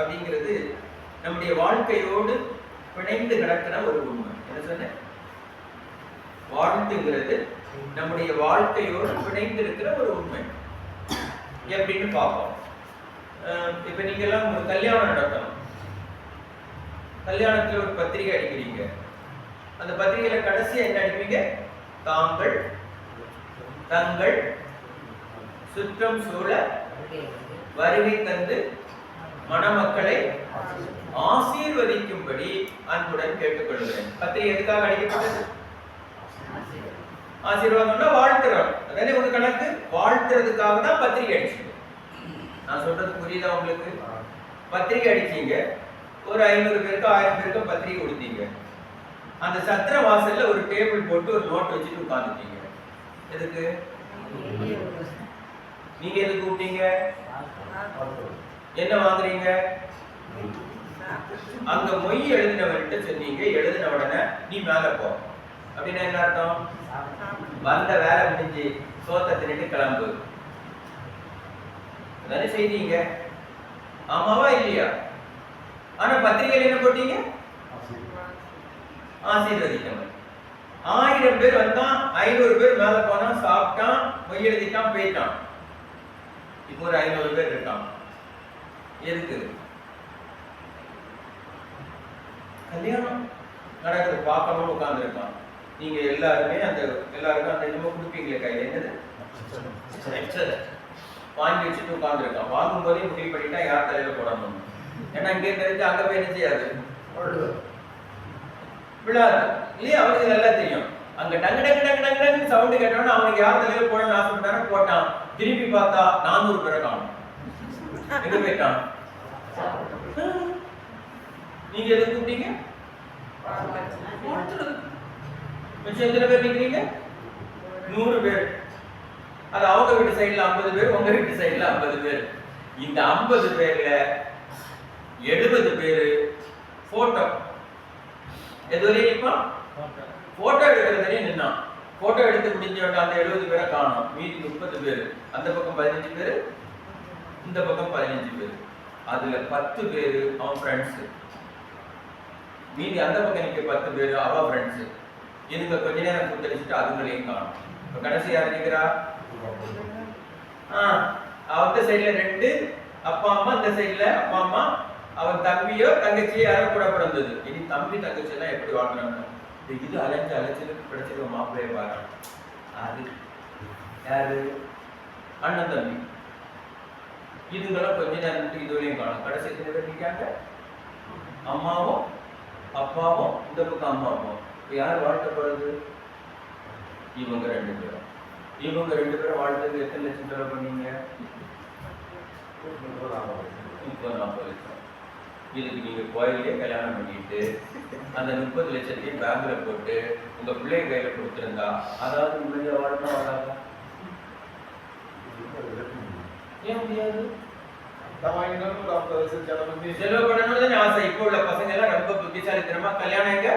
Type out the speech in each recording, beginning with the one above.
அப்படிங்கிறது நம்முடைய வாழ்க்கையோடு பிணைந்து கிடக்கிற ஒரு உண்மை. என்ன சொன்ன? வாழ்த்துங்கிறது நம்முடைய வாழ்க்கையோடு பிணைந்து இருக்கிற ஒரு உண்மை. எப்படின்னு பார்ப்போம். இப்ப நீங்க எல்லாம் ஒரு கல்யாணம் நடக்கணும். கல்யாணத்துல ஒரு பத்திரிகை அடிக்கிறீங்க. அந்த பத்திரிகையில கடைசியா என்ன அடிப்பீங்க? தாங்கள் தங்கள் சுற்றம் சூழ வருகை தந்து மணமக்களை ஆசீர்வதிக்கும்படி அன்புடன் கேட்டுக்கொள்கிறேன். பத்திரிகை எதுக்காக அடிக்கப்பட்டது? ஆசீர்வாதம்னா வாழ்த்துறோம். அதானே ஒரு கணக்கு. வாழ்த்துறதுக்காக தான் பத்திரிகை அடிச்சீங்க. நான் சொல்றது புரியுதா உங்களுக்கு? பத்திரிகை அடிச்சீங்க, ஒரு 500 பேருக்கு 1000 பேருக்கு பத்திரிகை கொடுத்தீங்க. அந்த சத்திர வாசல்ல ஒரு டேபிள் போட்டு ஒரு நோட் வச்சுட்டு உட்கார்ந்துட்டீங்க. எதுக்கு? நீங்க எதுக்கு கூப்பிட்டீங்க? என்ன வாங்குறீங்க? அங்க மொய் எழுதினவர்கிட்ட சொன்னீங்க, எழுதின உடனே நீ மேல போ அப்படின்னா என்ன அர்த்தம்? வந்த வேலை முடிஞ்சு சோத்தை தின்னுட்டு கிளம்பு அதானே செய்தீங்க. ஆமாவா இல்லையா? ஆனா பத்திரிகையில் என்ன போட்டீங்க? ஆசீர்வதிக்கணும். 1000 பேர் வந்தான், 500 பேர் மேல போனா, சாப்பிட்டான், மொய் எழுதிட்டான், போயிட்டான். இப்போ ஒரு 500 பேர் இருக்கான். எதுக்கு? கல்யாணம் நடக்குது பார்க்கணும்னு உட்கார்ந்து இருக்கான். நீங்க எல்லாருமே எல்லாருக்கும் அந்த என்னமோ கொடுப்பீங்களே கையில, என்னது வாங்கி வச்சுட்டு உட்கார்ந்து இருக்கான். வாங்கும் போதே முடிவு பண்ணிட்டா யார் தலையில போடணும். ஏன்னா இங்கே தெரிஞ்சு அங்க போய் என்ன செய்யாது, விழாது இல்லையா? அவனுக்கு நல்லா தெரியும். அங்க டங்கு டங்கு டங்கு டங்கு டங்கு சவுண்டு கேட்டோன்னா அவனுக்கு யார் தலையில போடணும்னு ஆசைப்பட்டானோ போட்டான். திருப்பி பார்த்தா 400 பேரை காணும். எங்க போயிட்டான்? நீங்க எது கூப்பிட்டீங்க? மிச்சம் எத்தனை பேர் நிக்கிறீங்க? 100 பேர். அது அவங்க வீட்டு சைடுல 50 பேர், உங்க வீட்டு சைடுல 50 பேர். இந்த 50 பேர்ல 70 பேரு போட்டோ. எதுவரையும் நிற்பான்? போட்டோ எடுக்கிறதுலயே நின்னான். போட்டோ எடுத்து முடிஞ்சவங்க அந்த 70 பேரை காணும். மீதி 30 பேர். அந்த பக்கம் 15 பேர், இந்த பக்கம் 15 பேர். அதுல 10 பேர் அவன் ஃப்ரெண்ட்ஸ். மீதி அந்த பக்கம் நிற்க 10 பேர் அவ ஃப்ரெண்ட்ஸ். இதுங்க கொஞ்ச நேரம் கூத்தடிச்சுட்டு அதுங்களையும் காணும். இப்ப கடைசி யார் நிற்கிறா? அவன் சைட்ல 2 அப்பா அம்மா, இந்த சைட்ல அப்பா அம்மா, அவன் தம்பியோ தங்கச்சியோ யாரோ கூட பிறந்தது. இனி தம்பி தங்கச்சி எல்லாம் எப்படி வாழ்றாங்க? இது அலைஞ்சு கிடைச்சது மாப்பிள்ளைய பாரு. அது யாரு? அண்ணன் தம்பி. இதுங்கெல்லாம் கொஞ்ச நேரம் இதுவரையும் காணும். கடைசி எத்தனை பேர் நிற்காங்க? அம்மாவும் அப்பாவும், இந்த பக்கம் அம்மா அப்பாவும். இப்போ யார் வாழ்க்கப்படுறது? இவங்க 2 பேரும். இவங்க 2 பேரும் வாழ்க்கை எத்தனை லட்சம் செலவு பண்ணீங்க? 40 லட்சம். இதுக்கு நீங்க கோயிலே கல்யாணம் பண்ணிட்டு அந்த 30 லட்சத்தையும் பேங்க்ல போட்டு உங்க பிள்ளைய கையில கொடுத்துருந்தா அதாவது உங்களுடைய வாழ்க்கை வராதா? ஏன் முடியாது? செலவு பண்ணணும்னு ஆசை. இப்போ உள்ள பசங்க எல்லாம் ரொம்ப புத்திசாலித்தனமா கல்யாணம் எங்க?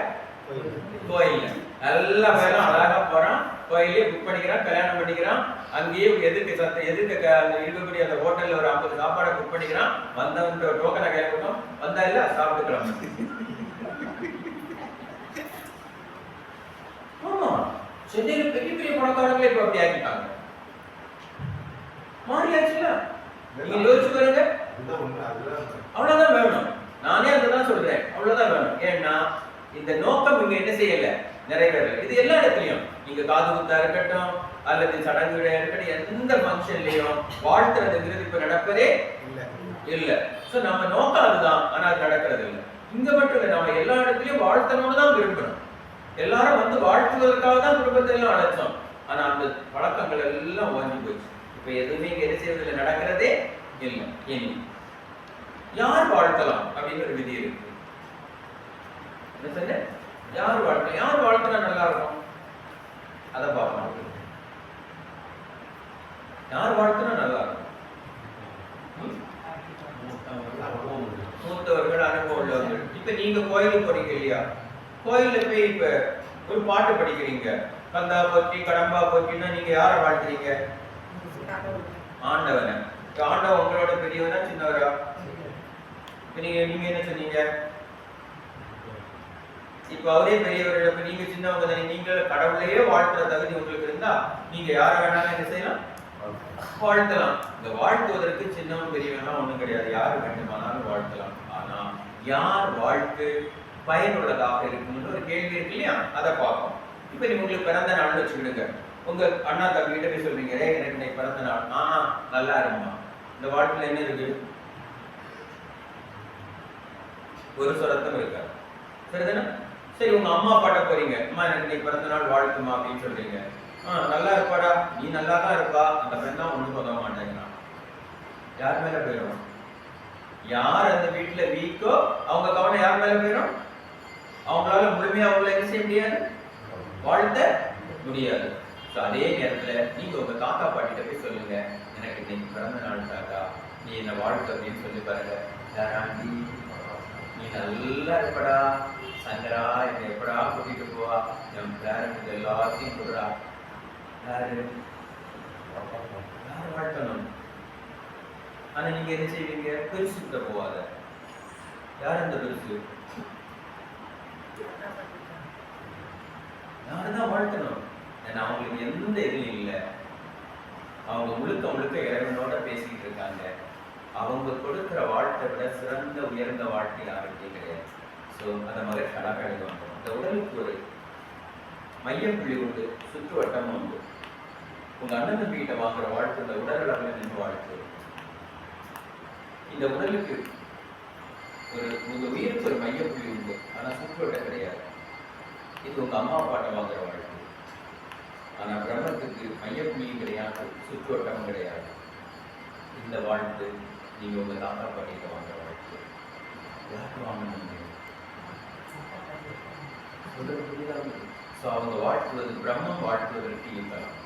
கோயில்ல. எல்லா பேரும் அழகா போறான், கோயிலே புக் பண்ணிக்கிறான், கல்யாணம் பண்ணிக்கிறான். அங்கேயே எதுக்கு இருக்கக்கூடிய அந்த ஹோட்டல்ல ஒரு 50 சாப்பாடை புக் பண்ணிக்கிறான். வந்தவங்க டோக்கனை கையில கொடுத்தோம், வந்தா இல்ல சாப்பிட்டுக்கலாம். ஆமா, சென்னையில பெரிய பெரிய பணக்காரங்களே இப்ப அப்படி ஆக்கிட்டாங்க. மாறியாச்சுல. நீங்க யோசிச்சு பாருங்க. அவ்வளவுதான் வேணும். நானே அதுதான் சொல்றேன், அவ்வளவுதான் வேணும். ஏன்னா இந்த நோக்கம் இங்க என்ன செய்யல, நிறைவேறல. இது எல்லா இடத்துலயும், நீங்க காது குத்தா இருக்கட்டும் அல்லது சடங்கு விழா இருக்கட்டும், எந்த ஃபங்க்ஷன்லயும் வாழ்த்துறதுங்கிறது இப்ப நடப்பதே இல்ல. சோ நம்ம நோக்கம் அதுதான், ஆனா அது நடக்கிறது இல்லை. இங்க மட்டும் இல்ல, நம்ம எல்லா இடத்துலயும் வாழ்த்தணும்னு தான் விரும்பணும். எல்லாரும் வந்து வாழ்த்துவதற்காக தான் குடும்பத்தை எல்லாம் அழைச்சோம். ஆனா அந்த பழக்கங்கள் எல்லாம் ஓஞ்சி போச்சு. இப்ப எதுவுமே இங்க என்ன செய்வதில்லை, நடக்கிறதே இல்லை. இனி யார் வாழ்த்தலாம் அப்படின்னு ஒரு விதி இருக்கு. என்ன சொன்ன? யார் வாழ்த்தலாம், யார் வாழ்த்தினா நல்லா இருக்கும், அதை பார்ப்போம். யார் வாழ்த்தினா நல்லா இருக்கும்? மூத்தவர்கள், அனுபவம் உள்ளவர்கள். இப்ப நீங்க கோயிலுக்கு போறீங்க இல்லையா, கோயில்ல போய் இப்ப ஒரு பாட்டு படிக்கிறீங்க, கந்தா போற்றி கடம்பா போற்றின்னா நீங்க யாரை வாழ்த்துறீங்க? ஆண்டவனை. ஆண்டவன் உங்களோட பெரியவனா சின்னவரா? நீங்க என்ன சொன்னீங்க? இப்ப அவரே பெரியவர், இப்ப நீங்க சின்னவங்க தானே, நீங்க கடவுளையே வாழ்த்துற தகுதி உங்களுக்கு இருந்தா நீங்க யார வேணாலும் என்ன செய்யலாம்? வாழ்த்தலாம். இந்த வாழ்த்துவதற்கு சின்னவன் பெரியவன் ஒண்ணும் கிடையாது, யார் வேண்டுமானாலும் வாழ்த்தலாம். ஆனா யார் வாழ்த்து பயனுள்ளதாக இருக்கும்னு ஒரு கேள்வி இருக்கு இல்லையா, அதை பார்ப்போம். இப்ப நீங்க உங்களுக்கு பிறந்த நாள்னு வச்சுக்கிடுங்க. உங்க அண்ணா தம்பி கிட்ட போய் சொல்றீங்க, எனக்கு இன்னைக்கு பிறந்த நாள், நல்லா இருக்குமா? இந்த வாழ்த்துல என்ன இருக்கு? ஒரு சொரத்தம் இருக்காது, சரிதானே? சரி, உங்க அம்மா அப்பாட்ட போறீங்க, அம்மா எனக்கு இன்னைக்கு பிறந்த நாள் வாழ்த்துமா அப்படின்னு சொல்றீங்க. நல்லா இருப்பாடா, நீ நல்லா தான் இருப்பா, அந்த பெண் தான் ஒண்ணும் சொல்ல மாட்டேங்கிறான். யார் மேல போயிடும்? யார் அந்த வீட்டுல வீக்கோ அவங்க கவனம் யார் மேல போயிடும்? அவங்களால முழுமையா அவங்கள என்ன செய்ய முடியாது, வாழ்த்த முடியாது. அதே நேரத்துல நீங்க உங்க தாத்தா பாட்டிட்ட போய் சொல்லுங்க, எனக்கு இன்னைக்கு பிறந்த நாள் தாத்தா, நீ என்ன வாழ்த்து அப்படின்னு சொல்லி பாருங்க. யாராண்டி, நீ நல்லா இருப்படா, சங்கரா என்னை எப்படா கூட்டிட்டு போவா, என் பேரண்ட் எல்லாத்தையும் கொடுறா. யாரு வாழ்த்தணும். ஆனா நீங்க என்ன செய்வீங்க? பெருசு கிட்ட போவாத. யார் அந்த பெருசு? யாருதான் வாழ்த்தணும்? ஏன்னா அவங்களுக்கு எந்த இதுவும் இல்லை, அவங்க முழுக்க இறைவனோட பேசிக்கிட்டு இருக்காங்க. அவங்க கொடுக்கிற வாழ்த்தை விட சிறந்த உயர்ந்த வாழ்க்கை யாருக்கே கிடையாது. ஸோ அந்த மகிழ்ச்சி அழகாக எழுதுவாங்க. இந்த உடலுக்கு ஒரு மையப்புள்ளி உண்டு, சுற்றுவட்டமும் உண்டு. உங்க அண்ணன் தம்பிகிட்ட வாங்குற வாழ்க்கை இந்த உடல் அளவில் நின்று வாழ்க்கை. இந்த உடலுக்கு உங்க உயிருக்கு ஒரு மையப்புள்ளி உண்டு, ஆனா சுற்றுவட்டம் கிடையாது. இது உங்க அம்மா அப்பாட்ட வாங்குற வாழ்க்கை. ஆனா பிரம்மத்துக்கு மையப்புள்ளியும் கிடையாது, சுற்றுவட்டமும் கிடையாது. இந்த வாழ்த்து நீங்க உங்க தாத்தா பாட்டிகிட்ட வாங்குற வாழ்க்கை. யாருக்கு வாங்கணும்? அவங்க வாழ்த்துவது பிரம்மம் வாழ்த்துவதற்கு இருக்கலாம்.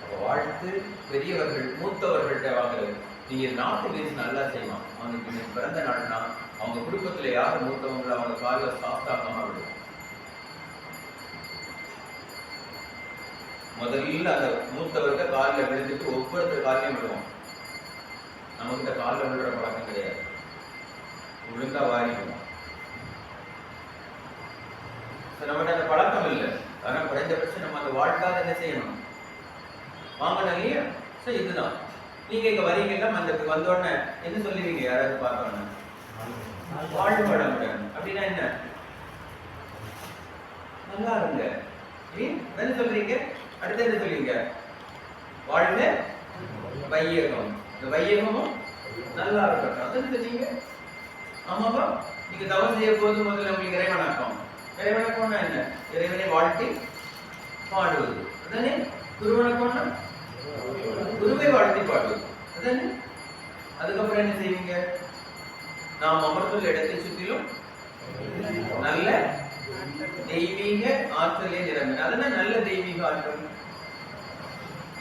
அப்ப வாழ்த்து பெரியவர்கள் மூத்தவர்கள்ட்ட வாங்குறது. நீங்க நாட்டு பேசி நல்லா செய்வான், அவனுக்கு பிறந்த நாள்னா அவங்க குடும்பத்துல யார் மூத்தவங்களோ அவங்க காலில் சாஸ்தாகமா விடுவோம். முதல்ல அந்த மூத்தவர்கள் காலில் விழுந்துட்டு ஒவ்வொருத்தர் காலையும் விடுவோம். நமக்கிட்ட காலில் விழுற பழக்கம் கிடையாது, ஒழுங்கா வாரிடுவோம். நம்மகிட்ட அந்த பழக்கம் இல்லை. ஆனா குறைந்தபட்சம் நம்ம அந்த வாழ்க்காக என்ன செய்யணும், வாங்கணும் இல்லையா? சரி, இதுதான் நீங்க இங்க வரீங்கன்னா அந்த வந்தோடனே என்ன சொல்லுவீங்க? யாராவது பார்த்தோன்னு வாழ்வாழமுடன் அப்படின்னா என்ன? நல்லா இருங்க என்ன சொல்றீங்க? அடுத்து என்ன சொல்லுவீங்க? வாழ்க வையகம். இந்த வையகமும் நல்லா இருக்கட்டும் அதான் சொல்றீங்க. ஆமாப்பா, நீங்க தவறு செய்ய போது முதல்ல உங்களுக்கு இறைவனாக்கம். இறைவனக்கம்னா என்ன? இறைவனை வாழ்த்தி பாடுவது அதானே. குருவனக்கம்னா குருவை வாழ்த்தி பாடுவது அதானே. அதுக்கப்புறம் என்ன செய்வீங்க? நாம் அமர்ந்துள்ள இடத்தை சுற்றிலும் நல்ல தெய்வீக ஆற்றலே நிரம்பின. அதனால நல்ல தெய்வீக ஆற்றல்.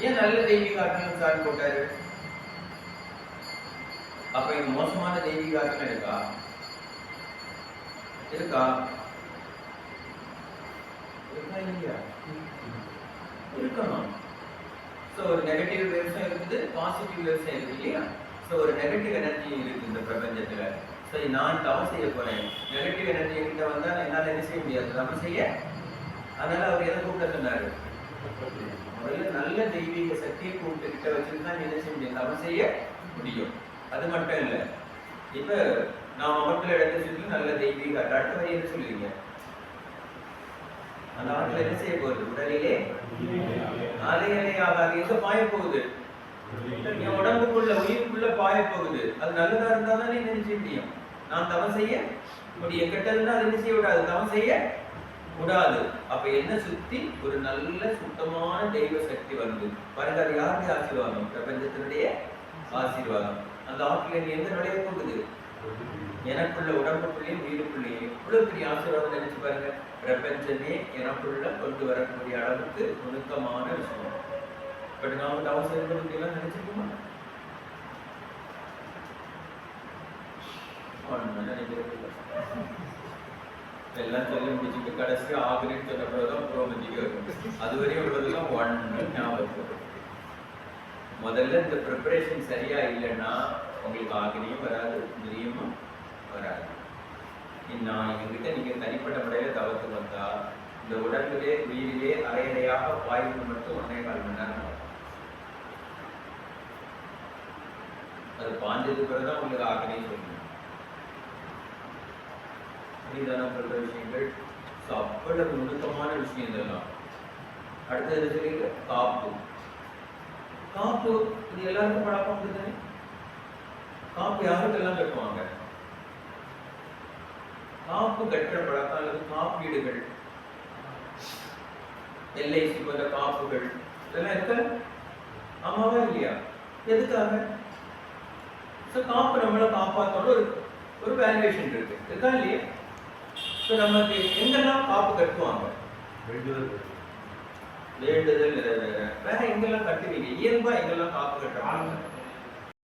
ஏன் நல்ல தெய்வீக ஆற்றல் சார் போட்டாரு? அப்ப இங்க மோசமான தெய்வீக ஆற்றல் இருக்கா? இருக்கணும். ஸோ ஒரு நெகட்டிவ் வேவ்ஸும் இருக்குது, பாசிட்டிவ் வேவ்ஸும் இருக்கு இல்லையா? ஸோ ஒரு நெகட்டிவ் எனர்ஜி இருக்கு இந்த பிரபஞ்சத்துல. சரி, நான் தவறு செய்ய போறேன், நெகட்டிவ் எனர்ஜி கிட்ட வந்தால் என்னால் என்ன செய்ய முடியாது, தவறு செய்ய. அதனால அவர் எதை கூப்பிட சொன்னாரு? முதல்ல நல்ல தெய்வீக சக்தியை கூப்பிட்டு கிட்ட வச்சுருந்தா என்ன செய்ய முடியும், தவறு செய்ய முடியும். அது மட்டும் இல்லை, இப்ப நாம் அமர்ந்துள்ள இடத்தை சுற்றி நல்ல தெய்வீக அடுத்த வரை என்ன சொல்லுவீங்க? அந்த ஆற்றல் என்ன செய்ய போகுது? உடலிலே அலை அலையாக எங்க பாய போகுது? என் உடம்புக்குள்ள உயிருக்குள்ள பாய போகுது. அது நல்லதா இருந்தா தான் என்ன செய்ய முடியும்? நான் தவம் செய்ய முடியும். கெட்டதுன்னா அது என்ன செய்ய விடாது, தவம் செய்ய கூடாது. அப்ப என்ன சுத்தி ஒரு நல்ல சுத்தமான தெய்வ சக்தி வருது பாருங்க. அது யாருடைய ஆசீர்வாதம்? பிரபஞ்சத்தினுடைய ஆசீர்வாதம். அந்த ஆற்றல் எங்க நுழைய போகுது? எனக்குள்ள உடம்புக்குள்ளேயும் உயிருக்குள்ளேயும். இவ்வளவு பெரிய ஆசீர்வாதம் நினைச்சு பாருங்க. பிரபஞ்சமே எனக்குள்ள கொண்டு வரக்கூடிய அளவுக்கு நுணுக்கமான விஷயம். பட் நாம தவம் செய்யறது எல்லாம் நினைச்சிருக்கோமா? எல்லாம் சொல்லி முடிச்சுட்டு கடைசியா ஆகுறேன்னு சொன்ன பிறகுதான் புரோமதிக்கு வரும். அதுவரையும் உள்ளதெல்லாம் ஒன்று ஞாபகம். முதல்ல இந்த ப்ரிப்பரேஷன் சரியா இல்லைன்னா உங்களுக்கு ஆகினியும் வராது, மிரியமும் வராது. நான் எங்ககிட்ட நீங்க தனிப்பட்ட முறையில் தவத்துக்கு வந்தா இந்த உடம்பிலே உயிரிலே அரையறையாக வாய்ப்பு மட்டும் 1.25 மணி நேரம் ஆகும். அது பாஞ்சதுக்கு பிறகுதான் உங்களுக்கு ஆகவே சொல்லணும். புரிதான சொல்ற விஷயங்கள் அவ்வளவு நுணுக்கமான விஷயம் இதெல்லாம். அடுத்தது சொல்லிட்டு காப்பு. காப்பு இது எல்லாருக்கும் பழக்கம் உண்டுதானே? காப்பு யாருக்கெல்லாம் கட்டுவாங்க? காப்பு கட்டுற பழக்கம் அல்லது காப்பீடுகள், எல்ஐசி போன்ற காப்புகள் இதெல்லாம் இருக்க ஆமாவா இல்லையா? எதுக்காக? காப்பு நம்மளை காப்பாற்றணும் ஒரு வேல்யூவேஷன் இருக்கு, இருக்கா இல்லையா? நமக்கு எங்கெல்லாம் காப்பு கட்டுவாங்க? வேண்டுதல் நிறைவேற. வேற எங்கெல்லாம் கட்டுவீங்க? இயல்பா எங்கெல்லாம் காப்பு கட்டுறாங்க?